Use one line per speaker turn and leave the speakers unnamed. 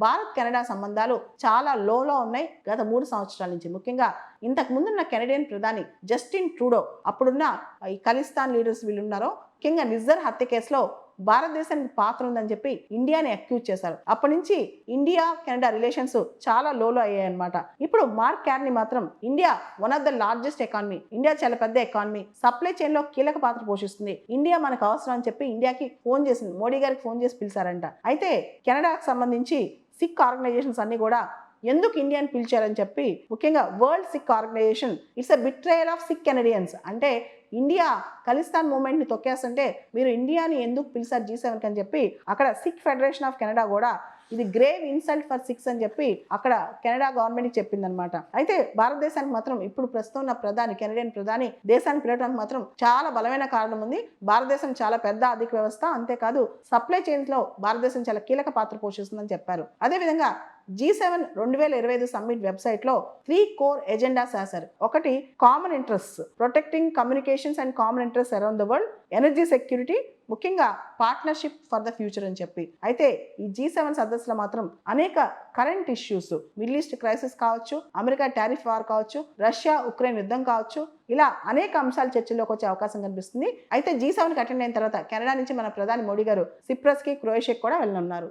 Bharat Canada సంబంధాలు చాలా లోలో ఉన్నాయి గత 3 సంవత్సరాల నుంచి. ముఖ్యంగా ఇంతకు ముందున్న కెనడియన్ ప్రధాని జస్టిన్ ట్రూడో, అప్పుడున్న ఈ ఖలిస్తాన్ లీడర్స్ వీళ్ళు ఉన్నారో, ముఖ్యంగా నిజ్జర్ హత్య కేసులో భారతదేశానికి పాత్ర ఉందని చెప్పి ఇండియాని అక్యూజ్ చేశారు. అప్పటి నుంచి ఇండియా కెనడా రిలేషన్స్ చాలా లోలో అయ్యాయన్నమాట. ఇప్పుడు మార్క్ కార్నీ మాత్రం India one of the largest economy, India చాలా పెద్ద ఎకానమీ, సప్లై చైన్ లో కీలక పాత్ర పోషిస్తుంది, ఇండియా మనకు అవసరం అని చెప్పి ఇండియాకి ఫోన్ చేసింది, మోడీ గారికి ఫోన్ చేసి పిలిచారంట. అయితే కెనడాకు సంబంధించి సిక్ ఆర్గనైజేషన్స్ అన్ని కూడా ఎందుకు ఇండియాని పిలిచారని చెప్పి, ముఖ్యంగా world Sikh organisation it's a betrayal of Sikh Canadians, అంటే ఇండియా ఖలిస్తాన్ మూవ్మెంట్ని తొక్కేస్తుంటే మీరు ఇండియాని ఎందుకు పిలిచారు G7 అని చెప్పి అక్కడ సిక్ ఫెడరేషన్ ఆఫ్ కెనడా కూడా ఇది గ్రేవ్ ఇన్సల్ట్ ఫర్ సిక్స్ అని చెప్పి అక్కడ కెనడా గవర్నమెంట్కి చెప్పిందనమాట. అయితే భారతదేశానికి మాత్రం ఇప్పుడు ప్రస్తుతం ఉన్న ప్రధాని, కెనడియన్ ప్రధాని దేశాన్ని పిలవడానికి మాత్రం చాలా బలమైన కారణం ఉంది. భారతదేశం చాలా పెద్ద ఆర్థిక వ్యవస్థ, అంతేకాదు సప్లై చైన్స్ లో భారతదేశం చాలా కీలక పాత్ర పోషిస్తుందని చెప్పారు. అదేవిధంగా G7 2025 సమ్మిట్ వెబ్సైట్ లో 3 కోర్ ఎజెండాస్ రాశారు. ఒకటి common interest, protecting communications and common interest around the world, energy security, ముఖ్యంగా పార్ట్నర్షిప్ ఫర్ ద ఫ్యూచర్ అని చెప్పి. అయితే ఈ G7 సదస్సులో మాత్రం అనేక current issues, middle east crisis కావచ్చు, అమెరికా టారిఫ్ వార్ కావచ్చు, రష్యా ఉక్రెయిన్ యుద్ధం కావచ్చు, ఇలా అనేక అంశాలు చర్చల్లోకి వచ్చే అవకాశం కనిపిస్తుంది. అయితే G7కి అటెండ్ అయిన తర్వాత కెనడా నుంచి మన ప్రధాని మోడీ గారు సిప్రస్ కి, క్రొయేషియాకి కూడా వెళ్ళనున్నారు.